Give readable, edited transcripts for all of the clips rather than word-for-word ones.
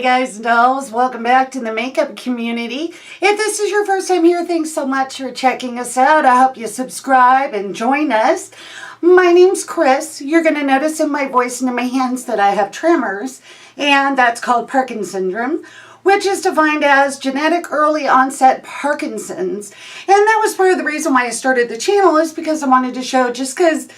guys and dolls, welcome back to the makeup community. If this is your first time here, thanks so much for checking us out. I hope you subscribe and join us. My name's Chris. You're going to notice in my voice and in my hands that I have tremors, and that's called Parkinson's syndrome, which is defined as genetic early onset Parkinson's. And that was part of the reason why I started the channel, is because I wanted to show, just because,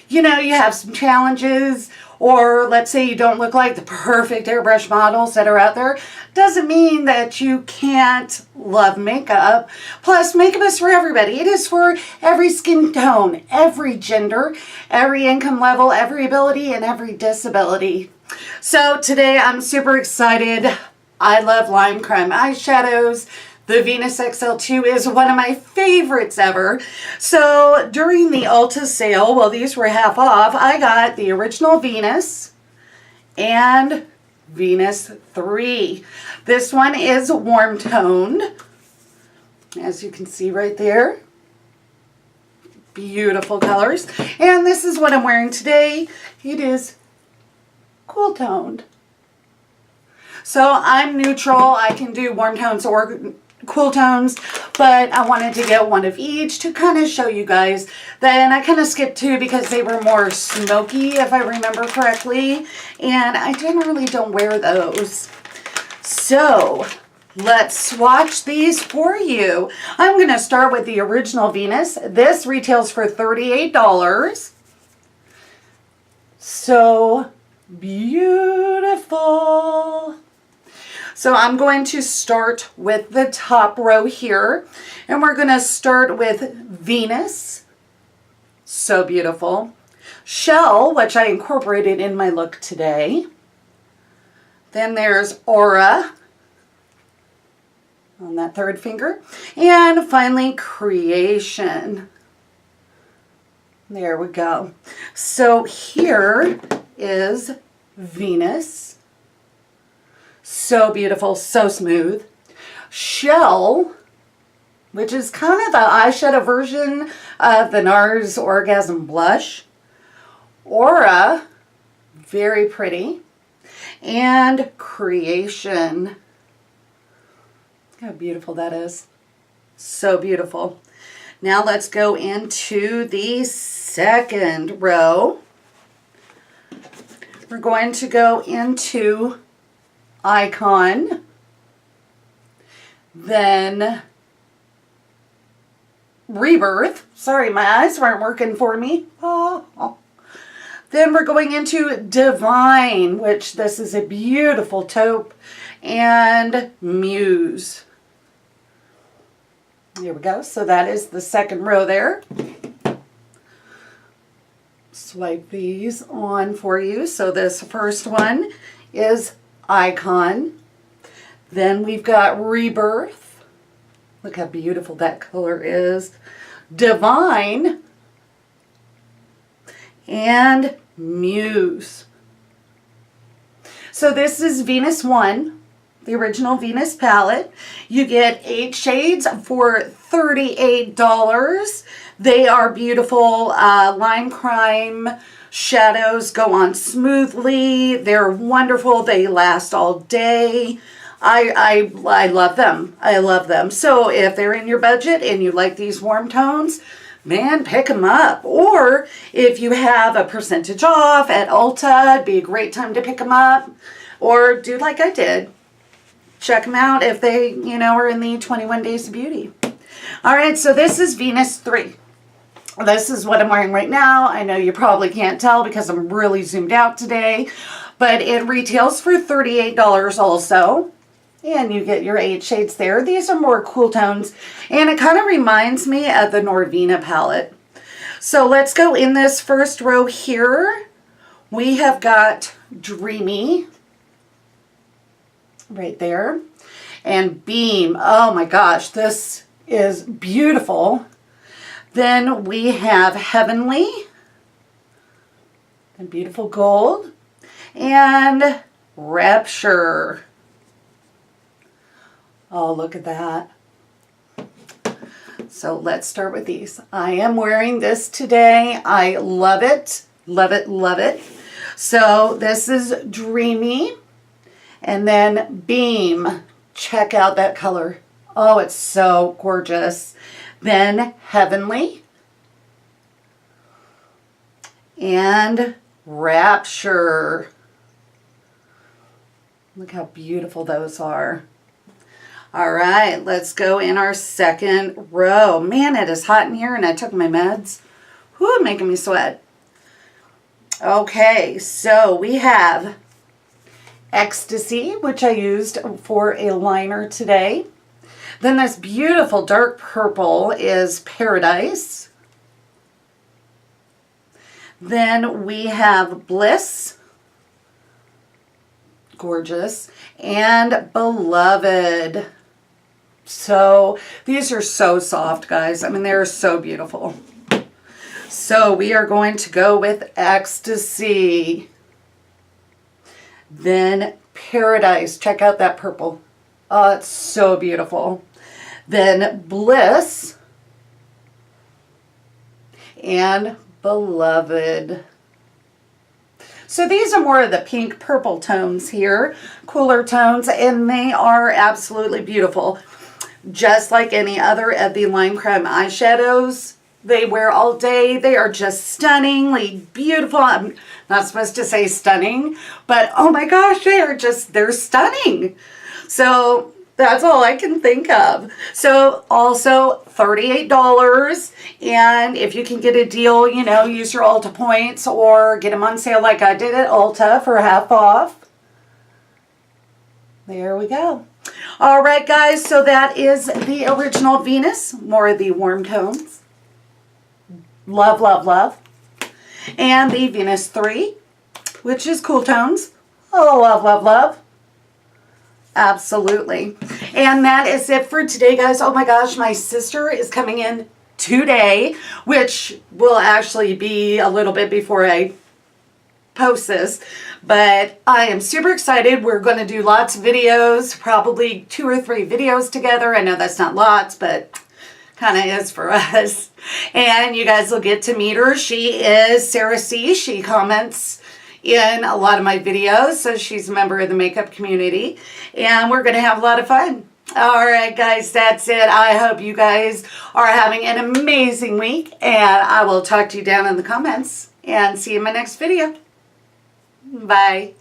you know, you have some challenges, or let's say you don't look like the perfect airbrush models that are out there, doesn't mean that you can't love makeup. Plus, makeup is for everybody. It is for every skin tone, every gender, every income level, every ability, and every disability. So today I'm super excited. I love lime crime eyeshadows. The Venus XL2 is one of my favorites ever. So during the Ulta sale, well, these were half off, I got the original Venus and Venus 3. This one is warm toned, as you can see right there. Beautiful colors. And this is what I'm wearing today. It is cool toned. So I'm neutral. I can do warm tones or cool tones, but I wanted to get one of each to kind of show you guys. Then I kind of skipped two because they were more smoky, if I remember correctly, and I generally don't wear those. So let's swatch these for you. I'm going to start with the original Venus. This retails for $38. So beautiful. So I'm going to start with the top row here, and we're going to start with Venus. So beautiful. Shell, which I incorporated in my look today. Then there's Aura on that third finger. And finally, Creation. There we go. So here is Venus. So beautiful, so smooth. Shell, which is kind of the eyeshadow version of the NARS Orgasm Blush. Aura, very pretty. And Creation. Look how beautiful that is. So beautiful. Now let's go into the second row. We're going to go into Icon, then Rebirth. Sorry, my eyes weren't working for me. Oh. Then we're going into Divine, which this is a beautiful taupe, and Muse. Here we go. So that is the second row there. Swipe these on for you. So this first one is Icon. Then we've got Rebirth. Look how beautiful that color is. Divine. And Muse. So this is Venus 1, the original Venus palette. You get 8 shades for $38. They are beautiful lime crime shadows, go on smoothly. They're wonderful. They last all day. I love them. I love them. So if they're in your budget and you like these warm tones, man, pick them up. Or if you have a percentage off at Ulta, it'd be a great time to pick them up. Or do like I did. Check them out if they, you know, are in the 21 Days of Beauty. All right, so this is Venus 3. This is what I'm wearing right now. I know you probably can't tell because I'm really zoomed out today, but it retails for $38 also. And you get your 8 shades there. These are more cool tones, and it kind of reminds me of the Norvina palette. So let's go in this first row here. We have got Dreamy right there, and Beam. Oh my gosh, this is beautiful. Then we have Heavenly, and beautiful gold, and Rapture. Oh, look at that. So let's start with these. I am wearing this today. I love it. Love it, love it. So this is Dreamy. And then Beam. Check out that color. Oh, it's so gorgeous. Then Heavenly. And Rapture. Look how beautiful those are. All right, let's go in our second row. Man, it is hot in here and I took my meds. Whew, making me sweat. Okay, so we have Ecstasy, which I used for a liner today. Then this beautiful dark purple is Paradise. Then we have Bliss. Gorgeous. And Beloved. So these are so soft, guys. I mean, they're so beautiful. So we are going to go with Ecstasy. Then Paradise. Check out that purple. Oh, it's so beautiful. Then Bliss. And Beloved. So these are more of the pink purple tones here, cooler tones, and they are absolutely beautiful. Just like any other of the Lime Crime eyeshadows they wear all day. They are just stunningly beautiful. I'm not supposed to say stunning, but oh my gosh, they're stunning. So that's all I can think of. So also $38. And if you can get a deal, you know, use your Ulta points or get them on sale like I did at Ulta for half off. There we go. All right, guys. So that is the original Venus. More of the warm tones. Love, love, love. And the Venus 3, which is cool tones. Oh, love, love, love. Absolutely. And that is it for today, guys. Oh my gosh, my sister is coming in today, which will actually be a little bit before I post this. But I am super excited. We're going to do lots of videos, probably 2 or 3 videos together. I know that's not lots, but kind of is for us. And you guys will get to meet her. She is Sarah C. She comments in a lot of my videos, so she's a member of the makeup community, and we're going to have a lot of fun. All right, guys, that's it. I hope you guys are having an amazing week, and I will talk to you down in the comments, and see you in my next video. Bye.